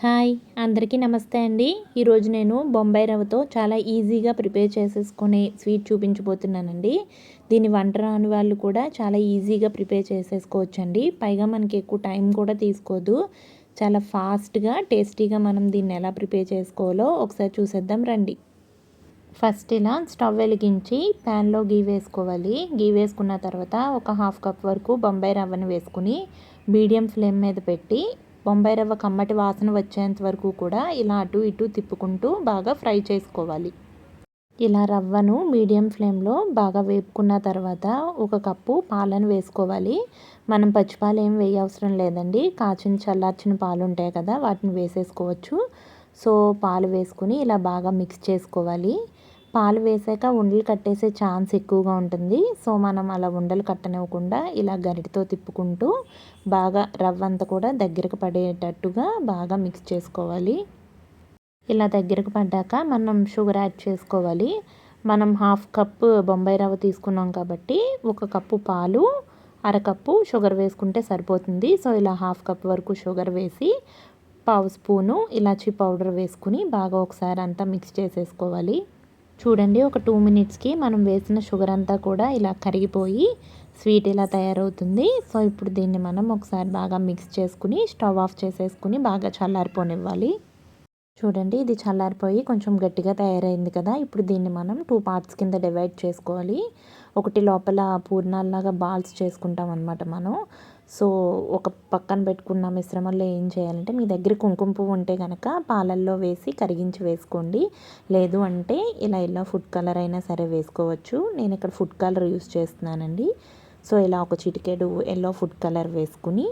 Hi అందరికీ నమస్తే అండి. ఈరోజు నేను బొంబాయి రవ్వతో చాలా ఈజీగా ప్రిపేర్ చేసేసుకునే స్వీట్ చూపించబోతున్నానండి. దీన్ని వంట రాని వాళ్ళు కూడా చాలా ఈజీగా ప్రిపేర్ చేసేసుకోవచ్చండి. పైగా మనకి ఎక్కువ టైం కూడా తీసుకోదు. చాలా ఫాస్ట్గా టేస్టీగా మనం దీన్ని ఎలా ప్రిపేర్ చేసుకోవాలో ఒకసారి చూసేద్దాం రండి. ఫస్ట్ ఇలా స్టవ్ వెలిగించి ప్యాన్లో గీ వేసుకోవాలి. గీ వేసుకున్న తర్వాత ఒక హాఫ్ కప్ వరకు బొంబాయి రవ్వను వేసుకుని మీడియం ఫ్లేమ్ మీద పెట్టి బొంబాయి రవ్వ కమ్మటి వాసన వచ్చేంత వరకు కూడా ఇలా అటు ఇటు తిప్పుకుంటూ బాగా ఫ్రై చేసుకోవాలి. ఇలా రవ్వను మీడియం ఫ్లేమ్లో బాగా వేపుకున్న తర్వాత ఒక కప్పు పాలను వేసుకోవాలి. మనం పచ్చిపాలు ఏం వేయవసరం లేదండి. కాచిన చల్లార్చిన పాలు ఉంటాయి కదా, వాటిని వేసేసుకోవచ్చు. సో పాలు వేసుకుని ఇలా బాగా మిక్స్ చేసుకోవాలి. పాలు వేసాక ఉండలు కట్టేసే ఛాన్స్ ఎక్కువగా ఉంటుంది. సో మనం అలా ఉండలు కట్టనివ్వకుండా ఇలా గరిటతో తిప్పుకుంటూ బాగా రవ్వ అంతా కూడా దగ్గరకు పడేటట్టుగా బాగా మిక్స్ చేసుకోవాలి. ఇలా దగ్గరకు పడ్డాక మనం షుగర్ యాడ్ చేసుకోవాలి. మనం హాఫ్ కప్పు బొంబాయి రవ్వ తీసుకున్నాం కాబట్టి ఒక కప్పు పాలు, అరకప్పు షుగర్ వేసుకుంటే సరిపోతుంది. సో ఇలా హాఫ్ కప్ వరకు షుగర్ వేసి పావు స్పూను ఇలాచీ పౌడర్ వేసుకుని బాగా ఒకసారి అంతా మిక్స్ చేసేసుకోవాలి. చూడండి, ఒక 2 మినిట్స్కి మనం వేసిన షుగర్ అంతా కూడా ఇలా కరిగిపోయి స్వీట్ ఇలా తయారవుతుంది. సో ఇప్పుడు దీన్ని మనం ఒకసారి బాగా మిక్స్ చేసుకుని స్టవ్ ఆఫ్ చేసేసుకుని బాగా చల్లారిపోనివ్వాలి. చూడండి, ఇది చల్లారిపోయి కొంచెం గట్టిగా తయారైంది కదా. ఇప్పుడు దీన్ని మనం 2 పార్ట్స్ కింద డివైడ్ చేసుకోవాలి. ఒకటి లోపల పూర్ణాల్లాగా బాల్స్ చేసుకుంటాం అనమాట మనం. సో ఒక పక్కన పెట్టుకున్న మిశ్రమంలో ఏం చేయాలంటే, మీ దగ్గర కుంకుమ పువ్వు ఉంటే కనుక పాలల్లో వేసి కరిగించి వేసుకోండి. లేదు అంటే ఇలా ఎల్లో ఫుడ్ కలర్ అయినా సరే వేసుకోవచ్చు. నేను ఇక్కడ ఫుడ్ కలర్ యూస్ చేస్తున్నానండి. సో ఇలా ఒక చిటికెడు ఎల్లో ఫుడ్ కలర్ వేసుకుని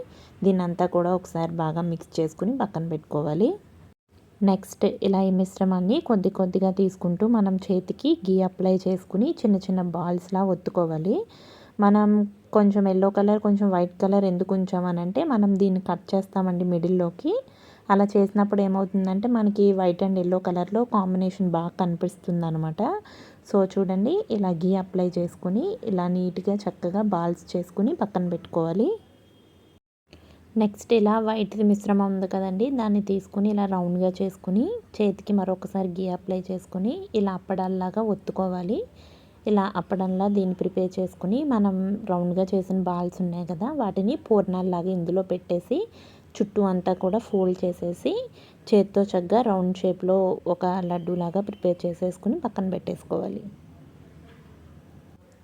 దీన్నంతా కూడా ఒకసారి బాగా మిక్స్ చేసుకుని పక్కన పెట్టుకోవాలి. నెక్స్ట్ ఇలా ఈ మిశ్రమాన్ని కొద్ది కొద్దిగా తీసుకుంటూ మనం చేతికి గీ అప్లై చేసుకుని చిన్న చిన్న బాల్స్లా ఒత్తుకోవాలి. మనం కొంచెం ఎల్లో కలర్ కొంచెం వైట్ కలర్ ఎందుకు ఉంచామనంటే, మనం దీన్ని కట్ చేస్తామండి మిడిల్లోకి. అలా చేసినప్పుడు ఏమవుతుందంటే మనకి వైట్ అండ్ ఎల్లో కలర్లో కాంబినేషన్ బాగా కనిపిస్తుంది అనమాట. సో చూడండి, ఇలా గీ అప్లై చేసుకుని ఇలా నీట్గా చక్కగా బాల్స్ చేసుకుని పక్కన పెట్టుకోవాలి. నెక్స్ట్ ఇలా వైట్ది మిశ్రమం ఉంది కదండి, దాన్ని తీసుకుని ఇలా రౌండ్గా చేసుకుని చేతికి మరొకసారి గీ అప్లై చేసుకుని ఇలా అప్పడాల్లాగా ఒత్తుకోవాలి. ఇలా అప్పడంలా దీన్ని ప్రిపేర్ చేసుకుని మనం రౌండ్గా చేసిన బాల్స్ ఉన్నాయి కదా, వాటిని పూర్ణాల్లాగా ఇందులో పెట్టేసి చుట్టూ అంతా కూడా ఫోల్డ్ చేసేసి చేతితో చక్కగా రౌండ్ షేప్లో ఒక లడ్డూలాగా ప్రిపేర్ చేసేసుకుని పక్కన పెట్టేసుకోవాలి.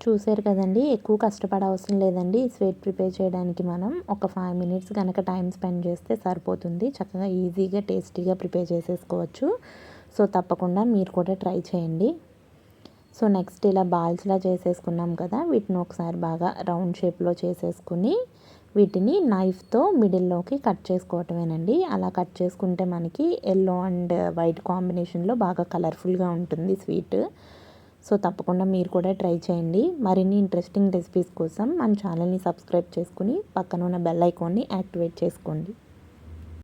చూసారు కదండి, ఎక్కువ కష్టపడవసరం లేదండి ఈ స్వీట్ ప్రిపేర్ చేయడానికి. మనం ఒక 5 మినిట్స్ కనుక టైం స్పెండ్ చేస్తే సరిపోతుంది. చక్కగా ఈజీగా టేస్టీగా ప్రిపేర్ చేసేసుకోవచ్చు. సో తప్పకుండా మీరు కూడా ట్రై చేయండి. సో నెక్స్ట్ ఇలా బాల్స్లా చేసేసుకున్నాం కదా, వీటిని ఒకసారి బాగా రౌండ్ షేప్లో చేసేసుకుని వీటిని నైఫ్తో మిడిల్లోకి కట్ చేసుకోవటమేనండి. అలా కట్ చేసుకుంటే మనకి ఎల్లో అండ్ వైట్ కాంబినేషన్లో బాగా కలర్ఫుల్గా ఉంటుంది స్వీట్. సో తప్పకుండా మీరు కూడా ట్రై చేయండి. మరిన్ని ఇంట్రెస్టింగ్ రెసిపీస్ కోసం మన ఛానల్ని సబ్స్క్రైబ్ చేసుకుని పక్కన ఉన్న బెల్ ఐకాన్ని యాక్టివేట్ చేసుకోండి.